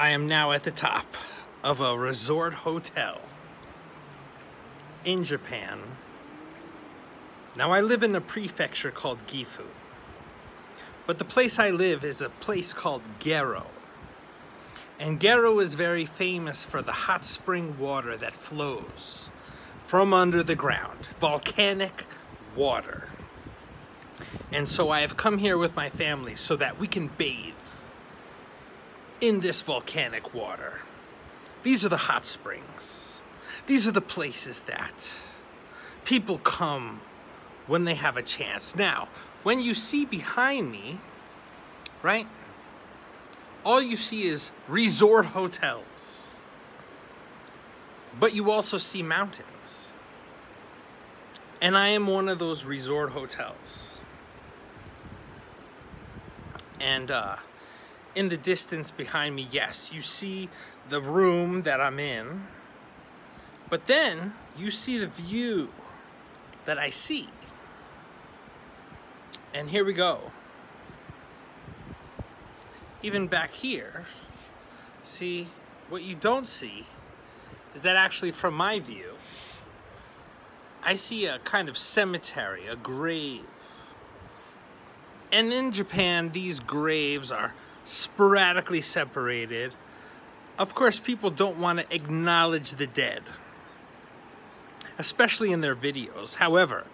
I am now at the top of a resort hotel in Japan. Now I live in a prefecture called Gifu, but the place I live is a place called Gero. And Gero is very famous for the hot spring water that flows from under the ground, volcanic water. And so I have come here with my family so that we can bathe in this volcanic water. These are the hot springs. These are the places that people come when they have a chance. Now, when you see behind me, right, all you see is resort hotels. But you also see mountains. And I am one of those resort hotels. And in the distance behind me, yes, you see the room that I'm in. But then you see the view that I see. And here we go. Even back here, see, what you don't see is that actually from my view, I see a kind of cemetery, a grave. And in Japan, these graves are sporadically separated. Of course, people don't want to acknowledge the dead, especially in their videos. However,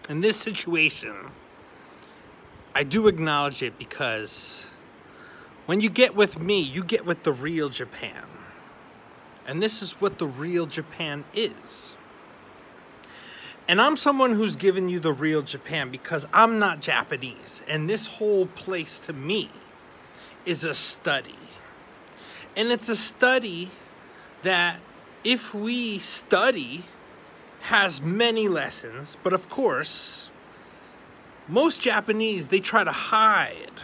in this situation, I do acknowledge it because when you get with me, you get with the real Japan. And this is what the real Japan is. And I'm someone who's given you the real Japan because I'm not Japanese. And this whole place to me is a study. And it's a study that, if we study, has many lessons. But of course, most Japanese, they try to hide.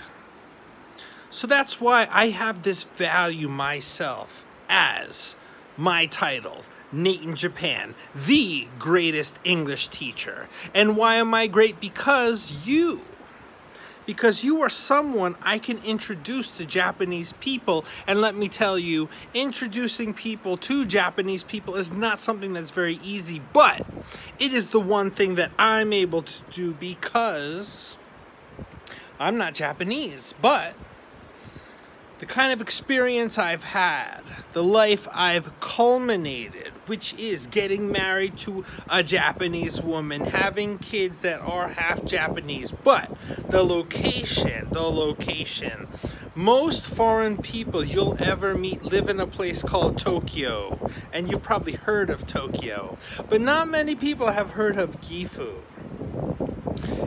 So that's why I have this value myself as my title, Nate in Japan, the greatest English teacher. And why am I great? Because you are someone I can introduce to Japanese people. And let me tell you, introducing people to Japanese people is not something that's very easy, but it is the one thing that I'm able to do because I'm not Japanese. But the kind of experience I've had, the life I've culminated, which is getting married to a Japanese woman, having kids that are half Japanese, but the location. Most foreign people you'll ever meet live in a place called Tokyo, and you've probably heard of Tokyo, but not many people have heard of Gifu.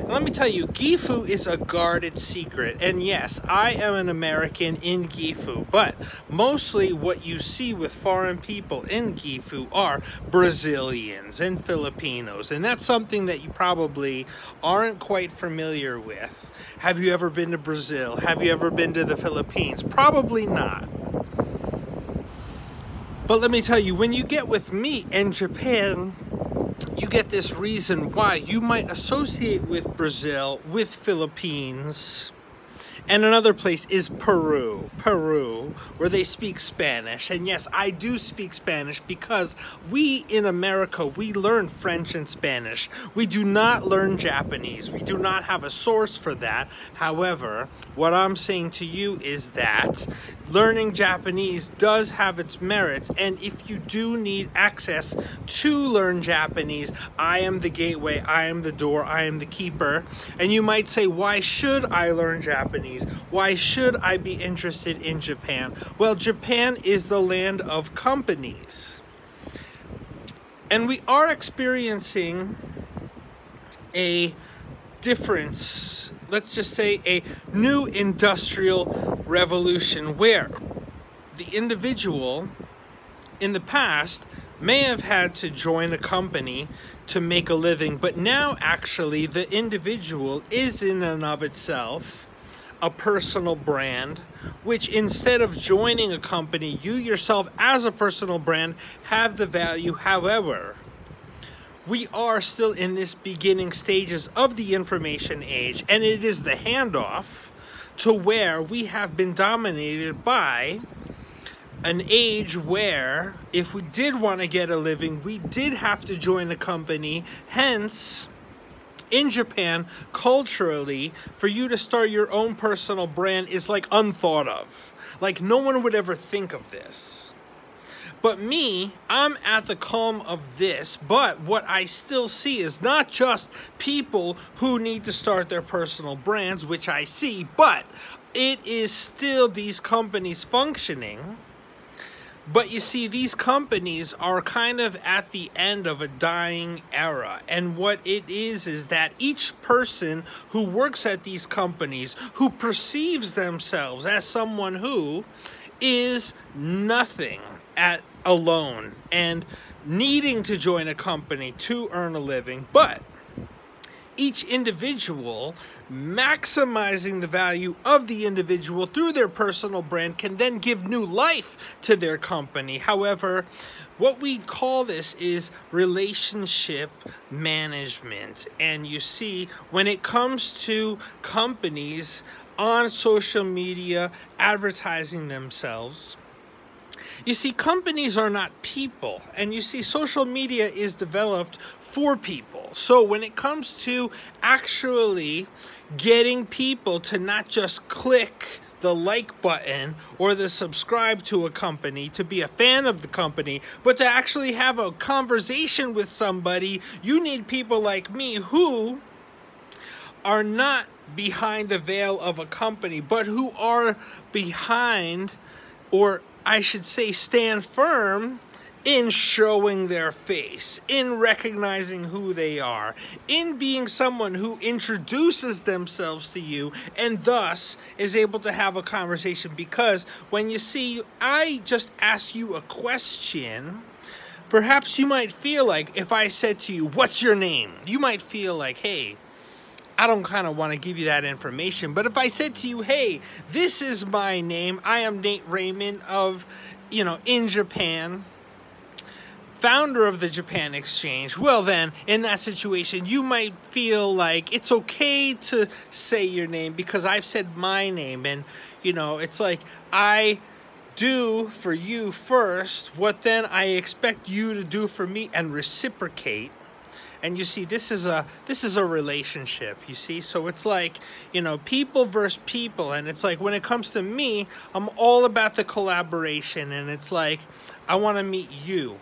Let me tell you, Gifu is a guarded secret. And yes, I am an American in Gifu, but mostly what you see with foreign people in Gifu are Brazilians and Filipinos. And that's something that you probably aren't quite familiar with. Have you ever been to Brazil? Have you ever been to the Philippines? Probably not. But let me tell you, when you get with me in Japan, you get this reason why you might associate with Brazil, with Philippines. And another place is Peru, where they speak Spanish. And yes, I do speak Spanish because we in America, we learn French and Spanish. We do not learn Japanese. We do not have a source for that. However, what I'm saying to you is that learning Japanese does have its merits. And if you do need access to learn Japanese, I am the gateway, I am the door, I am the keeper. And you might say, why should I learn Japanese? Why should I be interested in Japan? Well, Japan is the land of companies. And we are experiencing a difference, let's just say a new industrial revolution, where the individual in the past may have had to join a company to make a living, but now actually the individual is in and of itself a personal brand, which instead of joining a company, you yourself as a personal brand have the value. However, we are still in this beginning stages of the information age, and it is the handoff to where we have been dominated by an age where if we did want to get a living, we did have to join a company. Hence, in Japan, culturally, for you to start your own personal brand is like unthought of. Like no one would ever think of this. But me, I'm at the calm of this, but what I still see is not just people who need to start their personal brands, which I see, but it is still these companies functioning. But you see, these companies are kind of at the end of a dying era. And what it is that each person who works at these companies, who perceives themselves as someone who is nothing alone and needing to join a company to earn a living, but each individual maximizing the value of the individual through their personal brand can then give new life to their company. However, what we call this is relationship management. And you see, when it comes to companies on social media advertising themselves, you see, companies are not people, and you see, social media is developed for people. So when it comes to actually getting people to not just click the like button or the subscribe to a company, to be a fan of the company, but to actually have a conversation with somebody, you need people like me who are not behind the veil of a company, but who are behind, or I should say stand firm in showing their face, in recognizing who they are, in being someone who introduces themselves to you and thus is able to have a conversation. Because when you see, I just asked you a question, perhaps you might feel like if I said to you, "What's your name?" you might feel like, hey, I don't kind of want to give you that information. But if I said to you, hey, this is my name, I am Nate Raymond of, in Japan, founder of the Japan Exchange, well then, in that situation, you might feel like it's okay to say your name because I've said my name. And, it's like I do for you first what then I expect you to do for me and reciprocate. And you see, this is a relationship, you see? So it's like, people versus people. And it's like, when it comes to me, I'm all about the collaboration. And it's like, I want to meet you.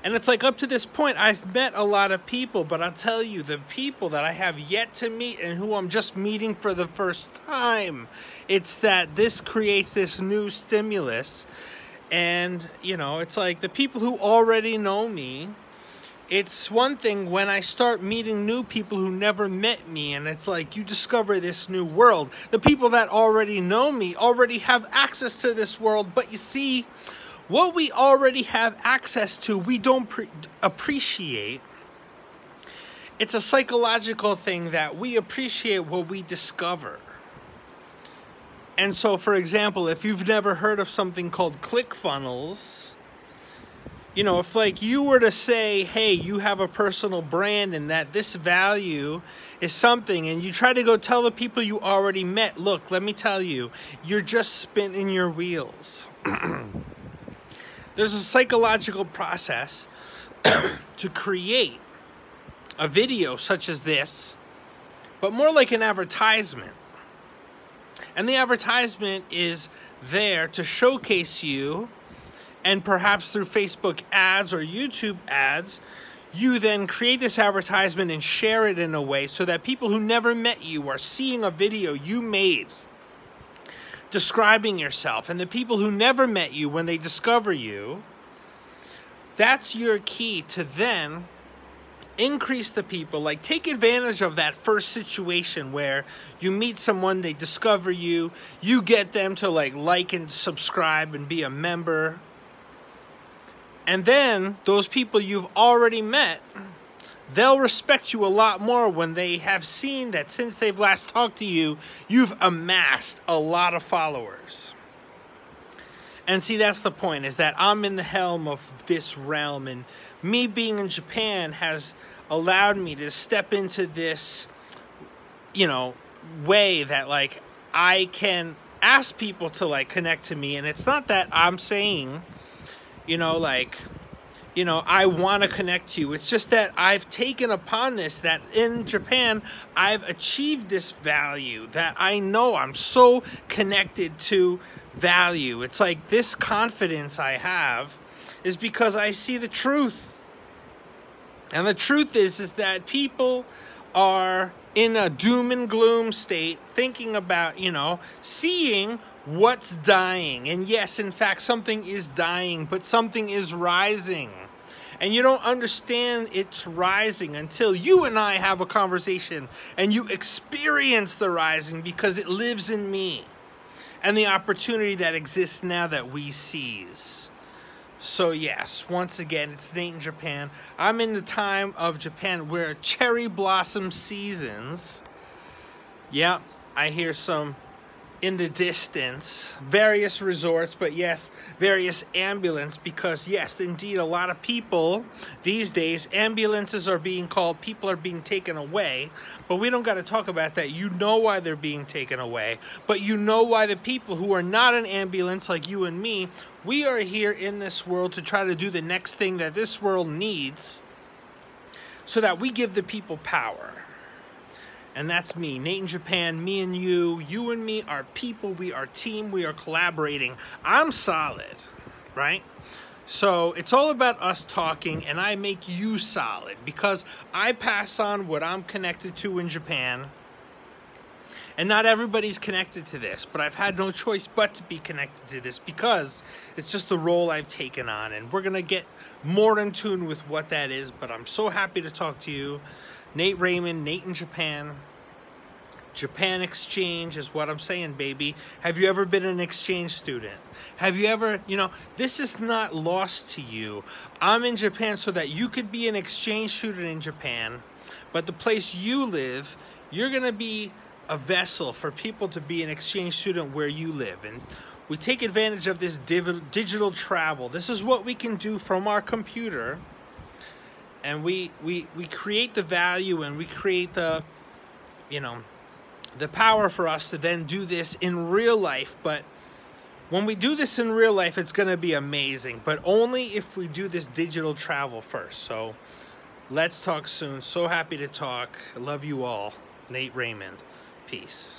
And it's like, up to this point, I've met a lot of people. But I'll tell you, the people that I have yet to meet and who I'm just meeting for the first time, it's that this creates this new stimulus. And, it's like the people who already know me, it's one thing when I start meeting new people who never met me, and it's like you discover this new world. The people that already know me already have access to this world, but you see, what we already have access to, we don't appreciate. It's a psychological thing that we appreciate what we discover. And so, for example, if you've never heard of something called ClickFunnels, if like you were to say, hey, you have a personal brand and that this value is something, and you try to go tell the people you already met, look, let me tell you, you're just spinning your wheels. There's a psychological process to create a video such as this, but more like an advertisement. And the advertisement is there to showcase you. And perhaps through Facebook ads or YouTube ads, you then create this advertisement and share it in a way so that people who never met you are seeing a video you made describing yourself. And the people who never met you, when they discover you, that's your key to then increase the people. Like, take advantage of that first situation where you meet someone, they discover you, you get them to like and subscribe and be a member. And then those people you've already met, they'll respect you a lot more when they have seen that since they've last talked to you, you've amassed a lot of followers. And see, that's the point, is that I'm in the helm of this realm, and me being in Japan has allowed me to step into this, way that like I can ask people to like connect to me. And it's not that I'm saying, you know, like, you know, I want to connect to you. It's just that I've taken upon this, that in Japan, I've achieved this value, that I know I'm so connected to value. It's like this confidence I have is because I see the truth. And the truth is that people are in a doom and gloom state, thinking about, you know, seeing what's dying. And yes, in fact, something is dying, but something is rising. And you don't understand it's rising until you and I have a conversation and you experience the rising, because it lives in me and the opportunity that exists now that we seize. So yes, once again, it's Nate in Japan. I'm in the time of Japan where cherry blossom seasons. Yeah, I hear some in the distance, various resorts, but yes, various ambulances, because yes, indeed, a lot of people these days, ambulances are being called, people are being taken away, but we don't got to talk about that. You know why they're being taken away, but you know why the people who are not an ambulance like you and me, we are here in this world to try to do the next thing that this world needs so that we give the people power. And that's me, Nate in Japan, me and you and me are people, we are team, we are collaborating. I'm solid, right? So it's all about us talking, and I make you solid because I pass on what I'm connected to in Japan. And not everybody's connected to this, but I've had no choice but to be connected to this because it's just the role I've taken on. And we're going to get more in tune with what that is, but I'm so happy to talk to you. Nate Raymond, Nate in Japan. Japan exchange is what I'm saying, baby. Have you ever been an exchange student? Have you ever, you know, this is not lost to you. I'm in Japan so that you could be an exchange student in Japan, but the place you live, you're going to be a vessel for people to be an exchange student where you live. And we take advantage of this digital travel. This is what we can do from our computer. And we create the value, and we create the, you know, the power for us to then do this in real life. But when we do this in real life, it's going to be amazing, but only if we do this digital travel first. So let's talk soon. So happy to talk. I love you all. Nate Raymond. Peace.